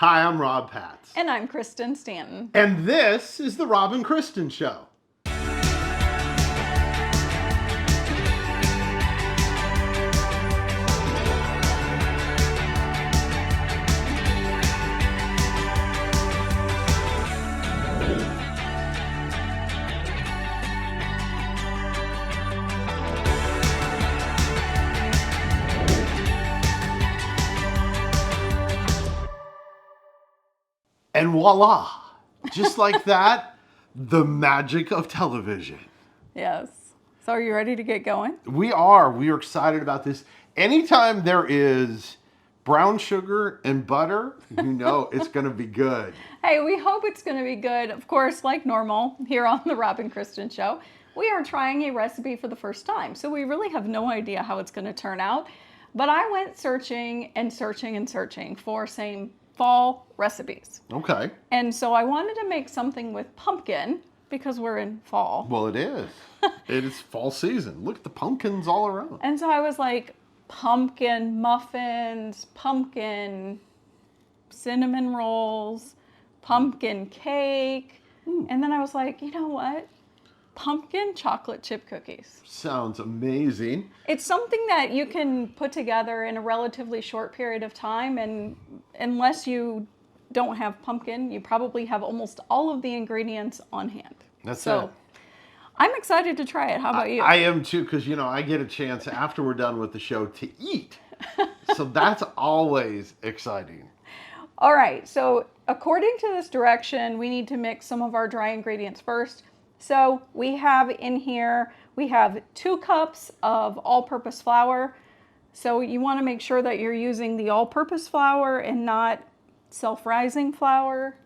Hi, I'm Rob Patz. And I'm Kristen Stanton. And this is the Rob and Kristen Show. And voila, just like that, the magic of television. Yes. So are you ready to get going? We are excited about this. Anytime there is brown sugar and butter, you know it's going to be good. Hey, we hope it's going to be good. Of course, like normal, here on the Rob and Kristen Show, we are trying a recipe for the first time. So we really have no idea how it's going to turn out. But I went searching for some fall recipes. Okay. And so I wanted to make something with pumpkin because we're in fall. Well, it is. It is fall season. Look at the pumpkins all around. And so I was like, pumpkin muffins, pumpkin cinnamon rolls, pumpkin cake. Ooh. And then I was like, you know what? Pumpkin chocolate chip cookies. Sounds amazing. It's something that you can put together in a relatively short period of time, and unless you don't have pumpkin, you probably have almost all of the ingredients on hand. That's it. I'm excited to try it. How about you? I am too, because I get a chance after we're done with the show to eat. So that's always exciting. All right, so according to this direction, we need to mix some of our dry ingredients first. So we have in here, we have 2 cups of all-purpose flour. So you want to make sure that you're using the all-purpose flour and not self-rising flour.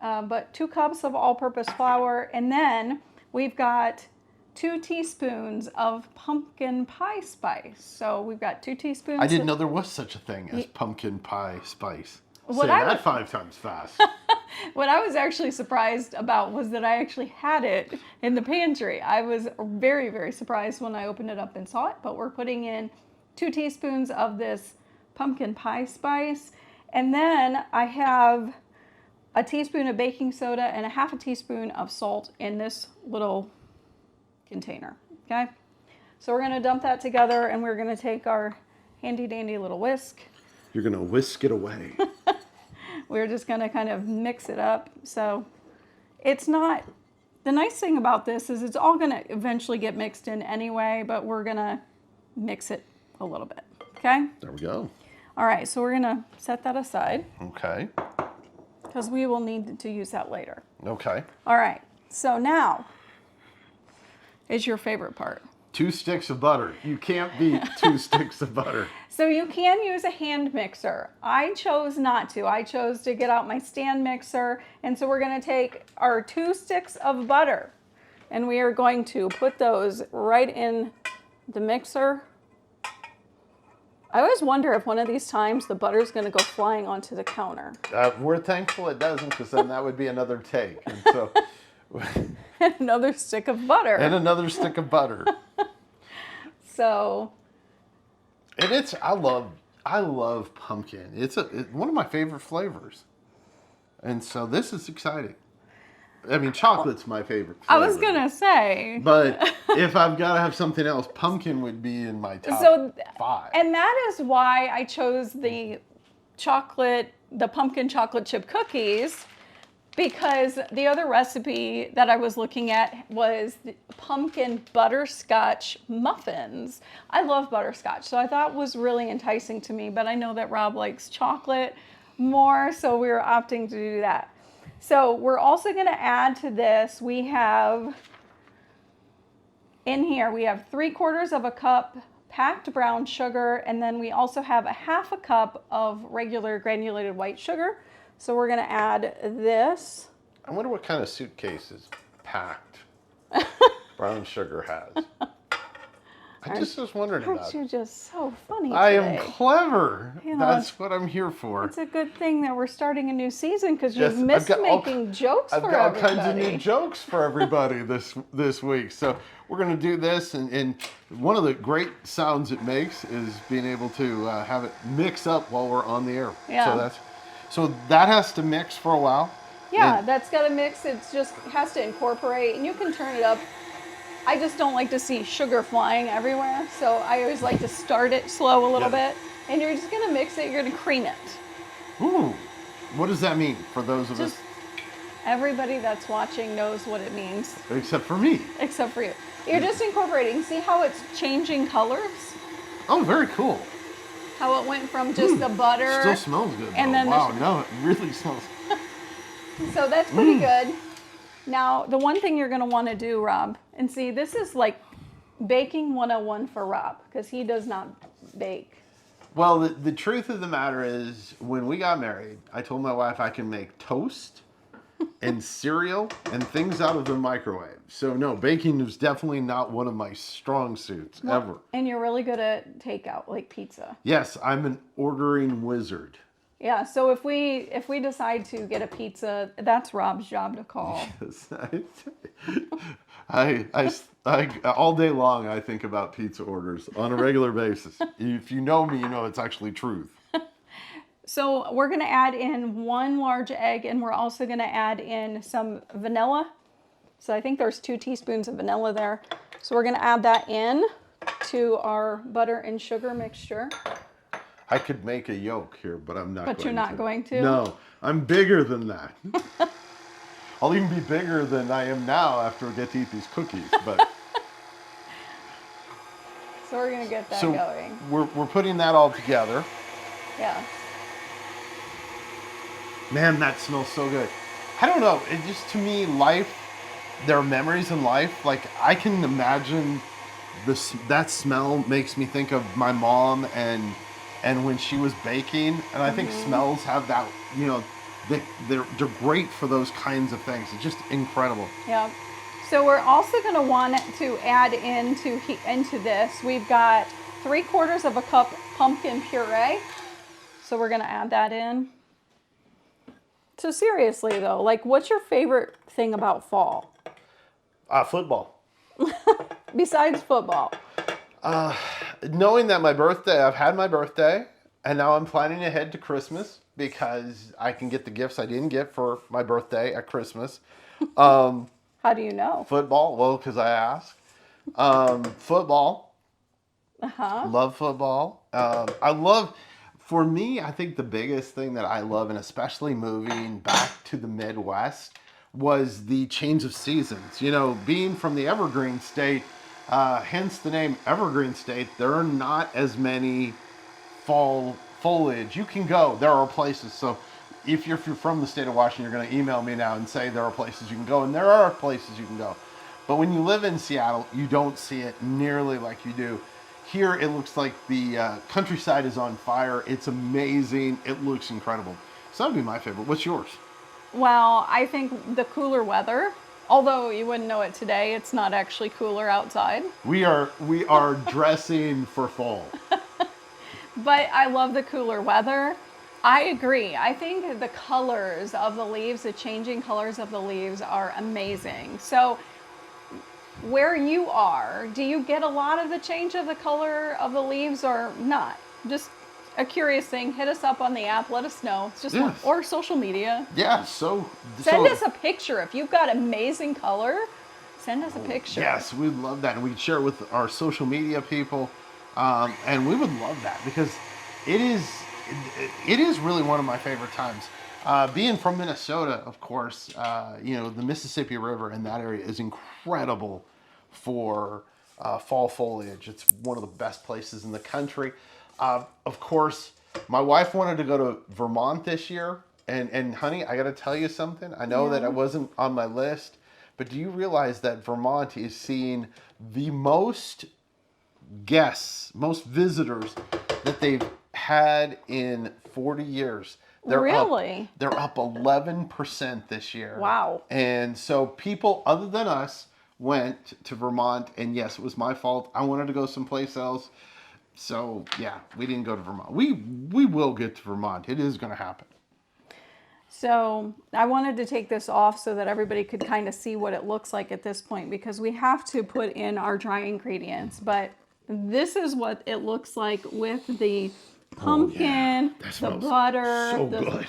But 2 cups of all-purpose flour. And then we've got 2 teaspoons of pumpkin pie spice. So we've got 2 teaspoons. I didn't know there was such a thing as pumpkin pie spice. Say that 5 times fast. What I was actually surprised about was that I actually had it in the pantry. I was very, very surprised when I opened it up and saw it, but we're putting in 2 teaspoons of this pumpkin pie spice. And then I have a teaspoon of baking soda and a half a teaspoon of salt in this little container, okay? So we're gonna dump that together and we're gonna take our handy dandy little whisk. You're going to whisk it away. We're just going to kind of mix it up. So it's not, the nice thing about this is it's all going to eventually get mixed in anyway, but we're going to mix it a little bit. Okay? There we go. All right, so we're going to set that aside. Okay. Because we will need to use that later. Okay. All right, so now is your favorite part. 2 sticks of butter. You can't beat 2 sticks of butter. So you can use a hand mixer. I chose not to. I chose to get out my stand mixer. And so we're going to take our 2 sticks of butter and we are going to put those right in the mixer. I always wonder if one of these times the butter is going to go flying onto the counter. We're thankful it doesn't, because then that would be another take. And so, another stick of butter. And another stick of butter. So, and I love pumpkin. It's one of my favorite flavors. And so this is exciting. I mean, chocolate's my favorite flavor. I was going to say. But if I've got to have something else, pumpkin would be in my top 5. And that is why I chose the pumpkin chocolate chip cookies, because the other recipe that I was looking at was the pumpkin butterscotch muffins. I love butterscotch, so I thought it was really enticing to me, but I know that Rob likes chocolate more, so we were opting to do that. So we're also going to add to this, we have 3/4 cup packed brown sugar, and then we also have 1/2 cup of regular granulated white sugar. So we're going to add this. I wonder what kind of suitcases packed brown sugar has. I just was wondering about it. Aren't you just so funny today? I am clever. That's what I'm here for. It's a good thing that we're starting a new season, because you've missed making jokes for everybody. I've got all kinds of new jokes for everybody this week. So we're going to do this, and one of the great sounds it makes is being able to have it mix up while we're on the air. Yeah. So that has to mix for a while? Yeah, And- that's got to mix. It's just has to incorporate, and you can turn it up. I just don't like to see sugar flying everywhere, so I always like to start it slow a little bit. And you're just gonna mix it. You're gonna cream it. Ooh, what does that mean for those of Just us? everybody that's watching knows what it means, Except for me. except for you. You're just incorporating. See how it's changing colors? Oh, very cool. How it went from just the butter. Still smells good. And though. then the wow, sugar. no, it really smells. So that's pretty good. Now, the one thing you're going to want to do, Rob, and see, this is like baking 101 for Rob, because he does not bake. Well, the truth of the matter is, when we got married, I told my wife I can make toast and cereal and things out of the microwave. So no, baking is definitely not one of my strong suits ever. And you're really good at takeout, like pizza. Yes, I'm an ordering wizard. Yeah, so if we decide to get a pizza, that's Rob's job to call. Yes, I all day long I think about pizza orders on a regular basis. If you know me, you know it's actually truth. So we're going to add in 1 large egg, and we're also going to add in some vanilla. So I think there's 2 teaspoons of vanilla there. So we're going to add that in to our butter and sugar mixture. I could make a yolk here, but I'm not. But you're not going to? No, I'm bigger than that. I'll even be bigger than I am now after I get to eat these cookies. But So we're going to get that so going. we're putting that all together. Yeah. Man, that smells so good. I don't know. It just, to me, life, there are memories in life. Like, I can imagine that smell makes me think of my mom and when she was baking. And I think smells have that, you know, they're great for those kinds of things. It's just incredible. Yeah. So we're also going to want to add into this. We've got 3/4 of a cup pumpkin puree. So we're going to add that in. So seriously though, like, what's your favorite thing about fall? Football. Besides football? Knowing that I've had my birthday, and now I'm planning ahead to Christmas because I can get the gifts I didn't get for my birthday at Christmas. How do you know? Football, well, because I asked. Football. Uh-huh. Love football. For me, I think the biggest thing that I love, and especially moving back to the Midwest, was the change of seasons. You know, being from the Evergreen State, hence the name Evergreen State, there are not as many fall foliage. You can go, there are places. So if you're from the state of Washington, you're going to email me now and say there are places you can go, and there are places you can go. But when you live in Seattle, you don't see it nearly like you do. Here, it looks like the countryside is on fire. It's amazing. It looks incredible. So that would be my favorite. What's yours? Well, I think the cooler weather, although you wouldn't know it today, it's not actually cooler outside. We are dressing for fall. But I love the cooler weather. I agree. I think the colors of the leaves, the changing colors of the leaves are amazing. So where you are, do you get a lot of the change of the color of the leaves or not? Just a curious thing. Hit us up on the app. Let us know. It's just Yes. or social media. Yeah, Send so us a picture. If you've got amazing color, send us a picture. yes, we'd love that. And we'd share it with our social media people. And we would love that because it is really one of my favorite times. Being from Minnesota, of course, you know, the Mississippi River in that area is incredible for fall foliage. It's one of the best places in the country. Of course, my wife wanted to go to Vermont this year. And honey, I got to tell you something. I know that it wasn't on my list, but do you realize that Vermont is seeing the most guests, most visitors that they've had in 40 years? Really? They're up 11% this year. Wow. And so people other than us went to Vermont, and yes, it was my fault. I wanted to go someplace else. So yeah, we didn't go to Vermont. We will get to Vermont. It is going to happen. So I wanted to take this off so that everybody could kind of see what it looks like at this point, because we have to put in our dry ingredients. But this is what it looks like with the pumpkin, the butter. So good.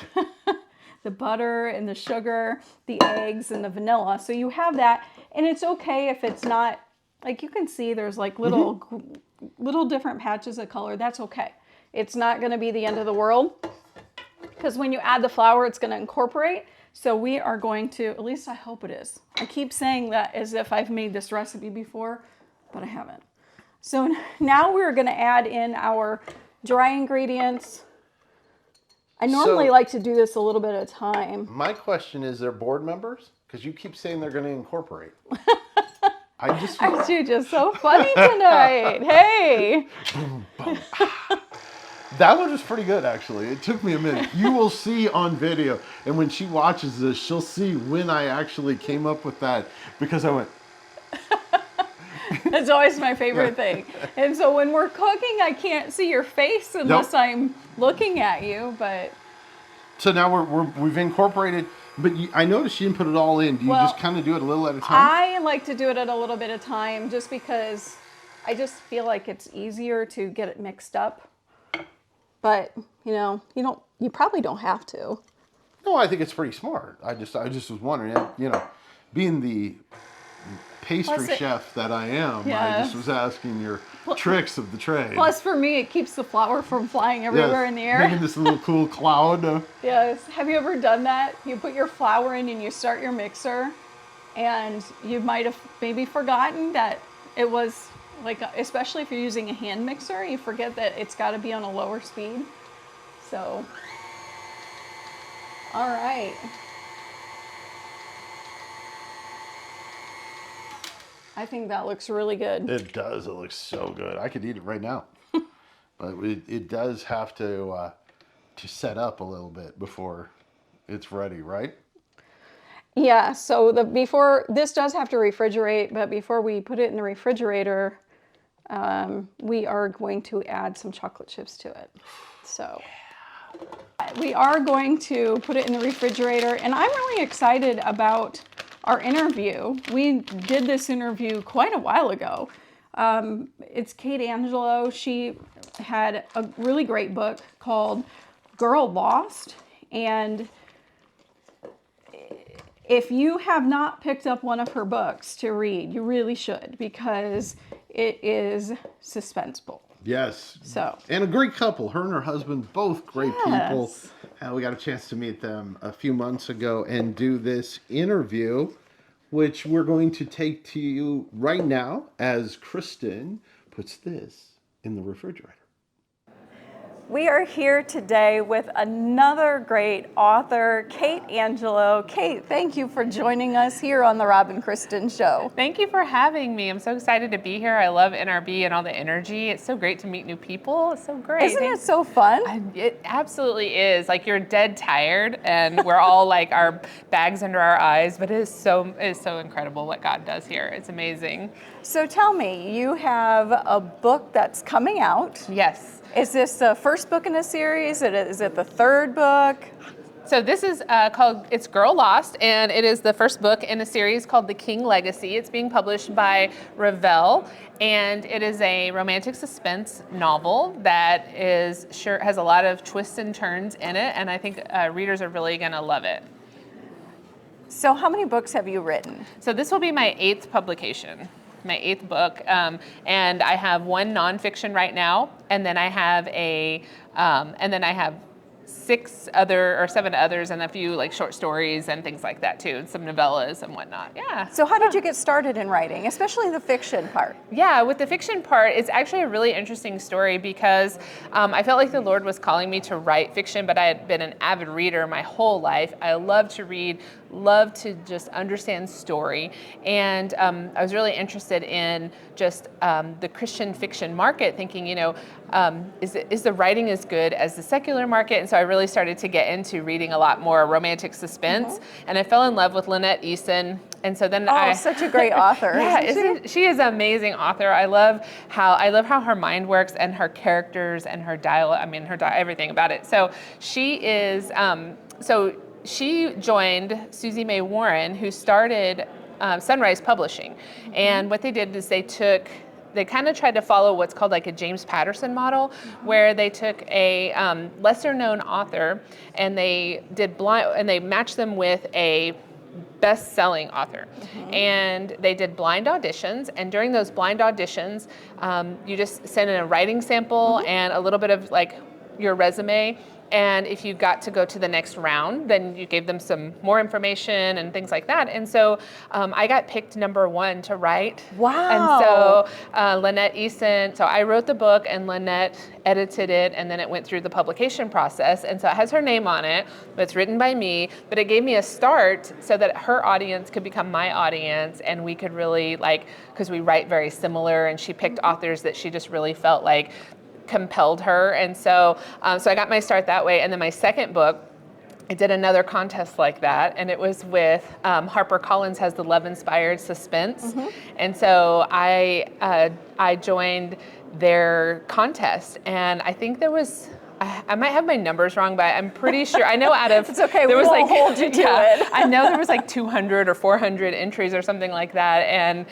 the butter and the sugar, the eggs and the vanilla. So you have that, and it's okay if it's not, like you can see there's like little different patches of color. That's okay. It's not going to be the end of the world, because when you add the flour, it's going to incorporate. So we are going to, at least I hope it is. I keep saying that as if I've made this recipe before, but I haven't. So now we're going to add in our dry ingredients. I normally like to do this a little bit at a time. My question is, they're board members? Because you keep saying they're going to incorporate. Aren't you just so funny tonight? Hey! That one was pretty good, actually. It took me a minute. You will see on video, and when she watches this, she'll see when I actually came up with that, because I went... That's always my favorite thing. And so when we're cooking, I can't see your face unless I'm looking at you, but... So now we've incorporated, but I noticed you didn't put it all in. Do you just kind of do it a little at a time? I like to do it at a little bit of time, just because I just feel like it's easier to get it mixed up. But, you probably don't have to. No, I think it's pretty smart. I just was wondering, being the pastry chef that I am, I just was asking your tricks of the trade. Plus, for me, it keeps the flour from flying everywhere in the air. Making this little cool cloud. Yes. Have you ever done that? You put your flour in and you start your mixer, and you might have maybe forgotten that it was, like, especially if you're using a hand mixer, you forget that it's got to be on a lower speed. So, all right. I think that looks really good. It does. It looks so good. I could eat it right now. But it does have to set up a little bit before it's ready, right? Yeah. So this does have to refrigerate, but before we put it in the refrigerator, we are going to add some chocolate chips to it. So we are going to put it in the refrigerator, and I'm really excited about our interview. We did this interview quite a while ago. It's Kate Angelo. She had a really great book called Girl Lost, and if you have not picked up one of her books to read, you really should, because it is suspenseful. Yes. So. And a great couple. Her and her husband, both great people. We got a chance to meet them a few months ago and do this interview, which we're going to take to you right now as Kristen puts this in the refrigerator. We are here today with another great author, Kate Angelo. Kate, thank you for joining us here on the Rob and Kristen Show. Thank you for having me. I'm so excited to be here. I love NRB and all the energy. It's so great to meet new people. It's so great. Isn't it so fun? It absolutely is. Like, you're dead tired and we're all like our bags under our eyes, but it is so incredible what God does here. It's amazing. So tell me, you have a book that's coming out. Yes. Is this the first book in a series? Is it the third book? So this is it's Girl Lost, and it is the first book in a series called The King Legacy. It's being published by Revell, and it is a romantic suspense novel that has a lot of twists and turns in it, and I think readers are really going to love it. So how many books have you written? So this will be my 8th publication. My 8th book, and I have one nonfiction right now, and then I have seven others, and a few like short stories and things like that too, and some novellas and whatnot. Yeah. So how did you get started in writing, especially the fiction part? Yeah, with the fiction part, it's actually a really interesting story because I felt like the Lord was calling me to write fiction, but I had been an avid reader my whole life. I love to read, love to just understand story, and I was really interested in just the Christian fiction market, thinking, is the writing as good as the secular market? And so I really started to get into reading a lot more romantic suspense, and I fell in love with Lynette Eason. And so then such a great author. Yeah, she is an amazing author. I love how her mind works and her characters and her dialogue. I mean, everything about it. So she is. She joined Susie May Warren, who started Sunrise Publishing, and what they did is they took they kind of tried to follow what's called like a James Patterson model, where they took a lesser known author and they matched them with a best-selling author. And they did blind auditions, and during those blind auditions, you just send in a writing sample and a little bit of like your resume. And if you got to go to the next round, then you gave them some more information and things like that. And so I got picked number 1 to write. Wow. And so Lynette Eason, so I wrote the book and Lynette edited it, and then it went through the publication process. And so it has her name on it, but it's written by me, but it gave me a start so that her audience could become my audience, and we could really because we write very similar, and she picked authors that she just really felt like compelled her. And so so I got my start that way. And then my second book, I did another contest like that, and it was with HarperCollins has the Love Inspired Suspense. And so I joined their contest, and I think there was, I might have my numbers wrong, but I'm pretty sure, I know out of, it's okay, there we was won't hold you to it. I know there was like 200 or 400 entries or something like that, and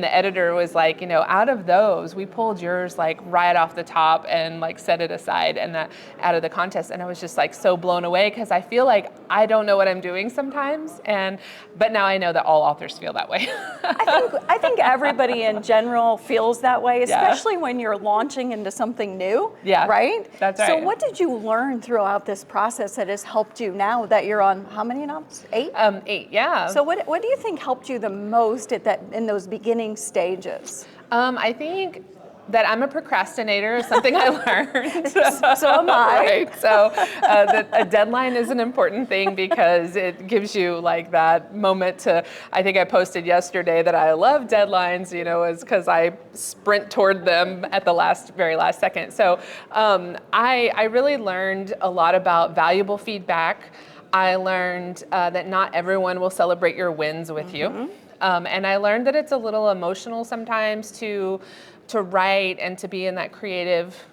the editor was like, out of those, we pulled yours like right off the top and like set it aside and out of the contest, and I was just like so blown away, because I feel like I don't know what I'm doing sometimes, but now I know that all authors feel that way. I think everybody in general feels that way, especially when you're launching into something new. Yeah, right? That's right. So what did you learn throughout this process that has helped you now that you're on how many novels? 8? 8, yeah. So what do you think helped you the most in those beginning stages? I think that I'm a procrastinator is something I learned. So am I. Right. So a deadline is an important thing, because it gives you like that moment to, I think I posted yesterday that I love deadlines, is because I sprint toward them at the very last second. So I really learned a lot about valuable feedback. I learned that not everyone will celebrate your wins with you. And I learned that it's a little emotional sometimes to write and to be in that creative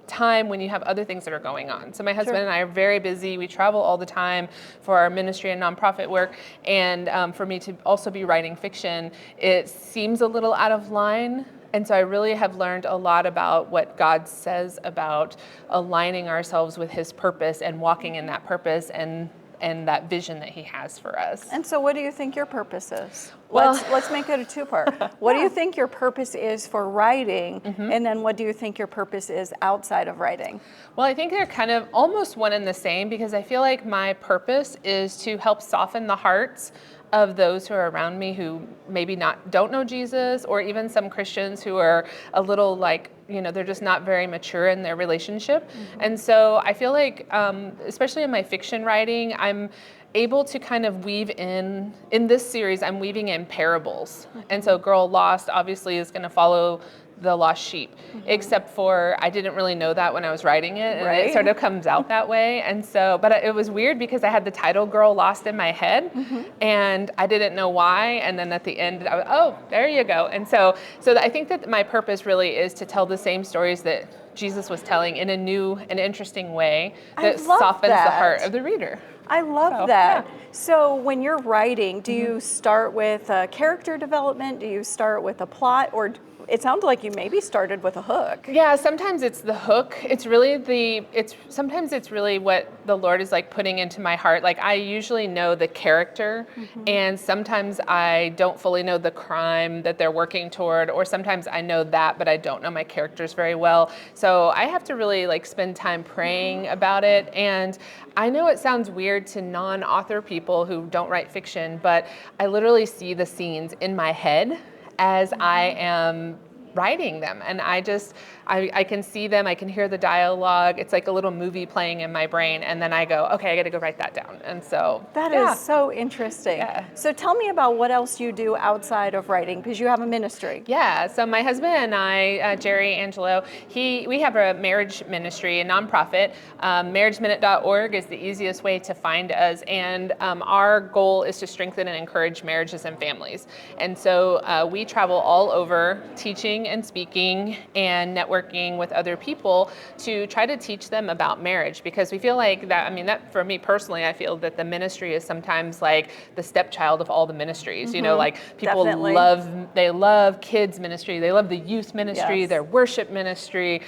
time when you have other things that are going on. So my husband and I are very busy. We travel all the time for our ministry and nonprofit work. And for me to also be writing fiction, it seems a little out of line. And so I really have learned a lot about what God says about aligning ourselves with his purpose and walking in that purpose and that vision that he has for us. And so what do you think your purpose is? Well, let's make it a 2-part. What do you think your purpose is for writing? And then what do you think your purpose is outside of writing? Well, I think they're kind of almost one and the same, because I feel like my purpose is to help soften the hearts of those who are around me who maybe don't know Jesus, or even some Christians who are a little they're just not very mature in their relationship. And so I feel like, especially in my fiction writing, I'm able to kind of weave in this series, I'm weaving in parables. And so Girl Lost obviously is going to follow the lost sheep, except for I didn't really know that when I was writing it, and it sort of comes out that way. And so, but it was weird because I had the title Girl Lost in my head, and I didn't know why. And then at the end, I was, oh, there you go. And so I think that my purpose really is to tell the same stories that Jesus was telling in a new and interesting way that softens the heart of the reader. I love that. Yeah. So when you're writing, do you start with character development? Do you start with a plot? Or it sounds like you maybe started with a hook. Yeah, sometimes it's the hook. Sometimes it's really what the Lord is like putting into my heart. Like I usually know the character, and sometimes I don't fully know the crime that they're working toward, or sometimes I know that, but I don't know my characters very well. So I have to really spend time praying about it. And I know it sounds weird to non-author people who don't write fiction, but I literally see the scenes in my head as I am writing them. And I can see them, I can hear the dialogue. It's like a little movie playing in my brain. And then I go, okay, I got to go write that down. And so that is so interesting. Yeah. So tell me about what else you do outside of writing, because you have a ministry. Yeah. So my husband and I, Jerry Angelo, we have a marriage ministry, a nonprofit. MarriageMinute.org is the easiest way to find us. And our goal is to strengthen and encourage marriages and families. And so we travel all over teaching going and speaking and networking with other people to try to teach them about marriage, because we feel like that, I mean, that for me personally, I feel that the ministry is sometimes like the stepchild of all the ministries. You know, like people Definitely. love kids ministry, they love the youth ministry, Yes. their worship ministry,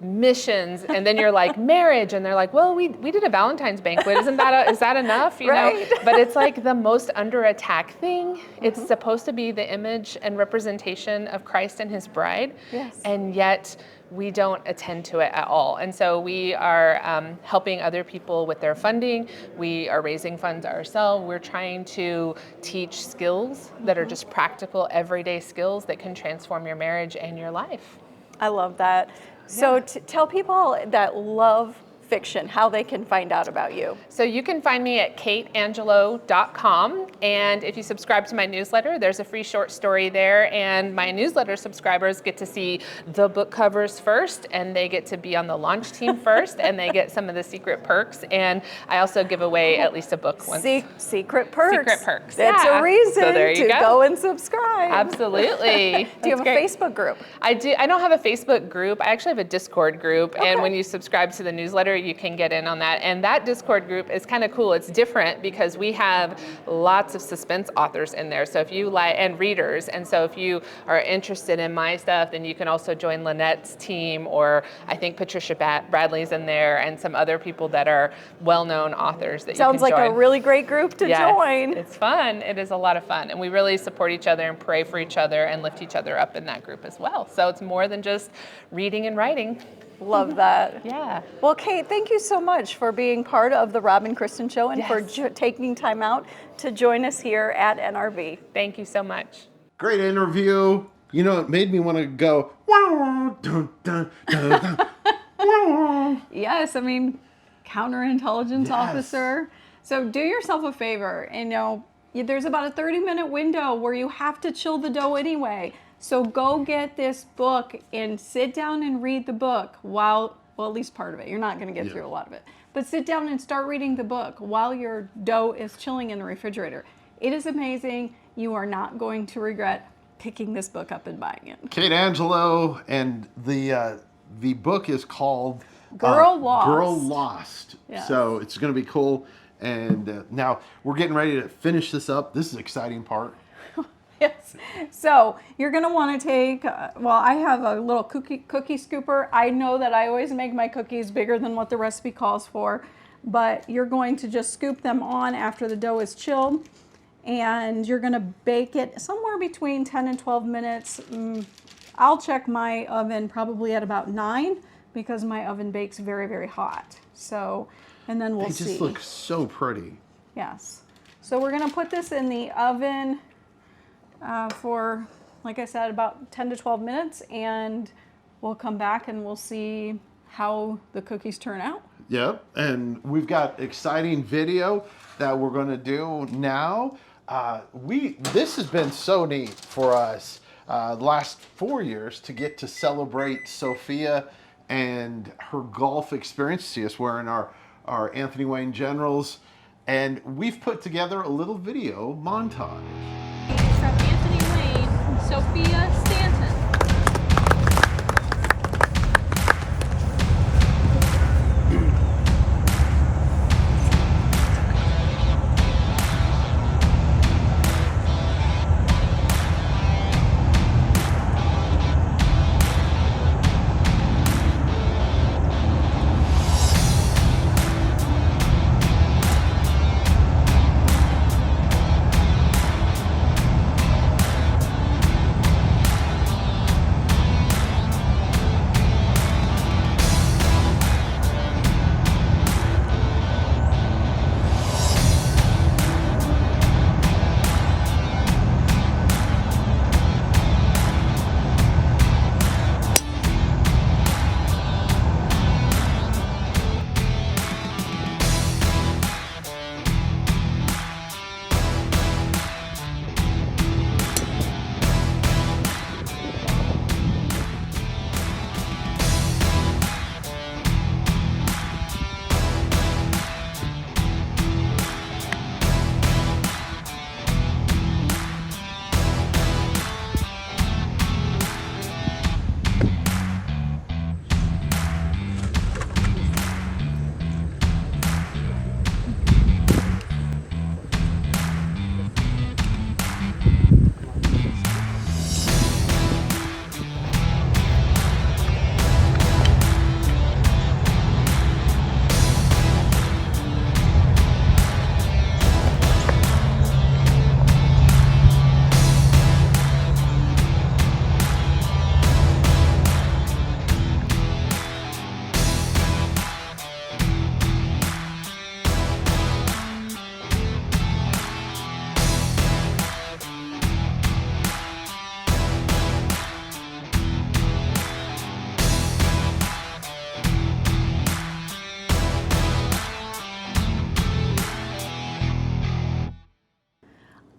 missions, and then you're like marriage, and they're like, well, we did a Valentine's banquet, is that enough, you Right. know? But it's like the most under attack thing. It's supposed to be the image and representation of Christ and his bride, Yes. and yet we don't attend to it at all. And so we are helping other people with their funding. We are raising funds ourselves. We're trying to teach skills that are just practical, everyday skills that can transform your marriage and your life. I love that. So tell people that love fiction how they can find out about you. So you can find me at kateangelo.com, and if you subscribe to my newsletter, there's a free short story there, and my newsletter subscribers get to see the book covers first, and they get to be on the launch team first, and they get some of the secret perks, and I also give away at least a book once. Secret perks. Secret perks. That's Yeah. a reason So there you to go and subscribe. Absolutely. Do you have a Facebook group? I do. I don't have a Facebook group. I actually have a Discord group, and Okay. when you subscribe to the newsletter, you can get in on that. And that Discord group is kind of cool. It's different because we have lots of suspense authors in there. So if you like, and readers, and so if you are interested in my stuff, then you can also join Lynette's team, or I think Patricia Bradley's in there, and some other people that are well-known authors that Sounds you can like join. a really great group to Yes, join. It's fun. It is a lot of fun. And we really support each other and pray for each other and lift each other up in that group as well. So it's more than just reading and writing. Love that. Yeah. Well, Kate, thank you so much for being part of the Rob and Kristen Show and for Yes. taking time out to join us here at NRV. Thank you so much. Great interview. You know, it made me want to go, "Wah, dun, dun, dun, dun, wah." Yes, I mean, counterintelligence Yes. officer. So do yourself a favor, and there's about a 30-minute window where you have to chill the dough anyway. So go get this book and sit down and read the book well, at least part of it. You're not going to get through a lot of it. But sit down and start reading the book while your dough is chilling in the refrigerator. It is amazing. You are not going to regret picking this book up and buying it. Kate Angelo, and the book is called Girl Lost. Girl Lost. Yes. So it's going to be cool. And now we're getting ready to finish this up. This is the exciting part. Yes. So you're going to want to take, I have a little cookie scooper. I know that I always make my cookies bigger than what the recipe calls for, but you're going to just scoop them on after the dough is chilled, and you're going to bake it somewhere between 10 and 12 minutes. I'll check my oven probably at about 9 because my oven bakes very, very hot. So, and then we'll They see. just look so pretty. Yes. So we're going to put this in the oven for, like I said, about 10 to 12 minutes, and we'll come back and we'll see how the cookies turn out. Yep, and we've got exciting video that we're going to do now. This has been so neat for us the last 4 years to get to celebrate Sophia and her golf experience. See us wearing our Anthony Wayne Generals, and we've put together a little video montage. From Anthony Wayne, Sophia Stanton.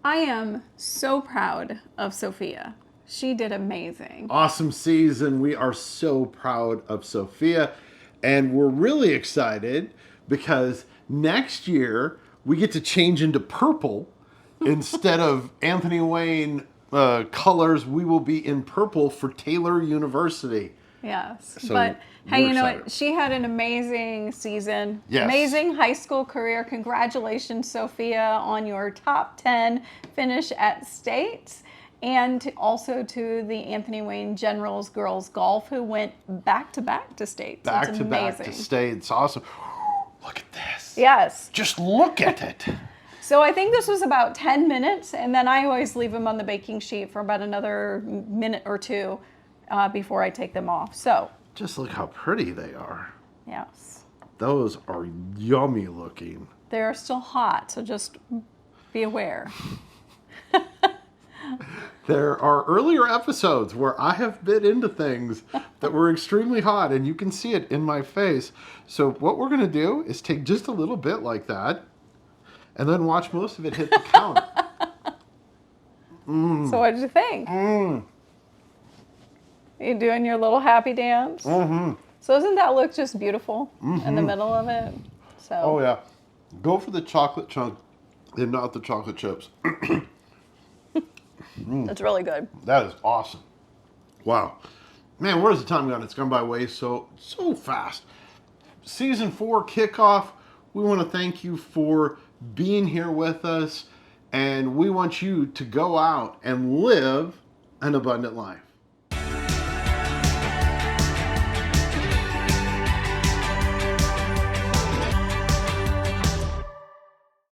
I am so proud of Sophia. She did amazing. Awesome season. We are so proud of Sophia. And we're really excited because next year we get to change into purple instead of Anthony Wayne colors. We will be in purple for Taylor University. Yes. So but hey, we're you know excited. what? She had an amazing season. Yes. Amazing high school career. Congratulations, Sophia, on your top 10 finish at States. And also to the Anthony Wayne Generals girls golf, who went back to back to States. Back It's to back to amazing. States. Awesome. Look at this. Yes. Just look at it. So I think this was about 10 minutes, and then I always leave them on the baking sheet for about another minute or two before I take them off. So, Just look how pretty they are. yes. Those are yummy looking. They're still hot, so just be aware. There are earlier episodes where I have bit into things that were extremely hot, and you can see it in my face. So what we're going to do is take just a little bit like that, and then watch most of it hit the counter. So what did you think? You doing your little happy dance? Mm-hmm. So doesn't that look just beautiful in the middle of it? So Oh yeah. Go for the chocolate chunk and not the chocolate chips. it's really good. That is awesome. Wow. Man, where's the time gone? It's gone by way so fast. Season 4 kickoff. We want to thank you for being here with us, and we want you to go out and live an abundant life.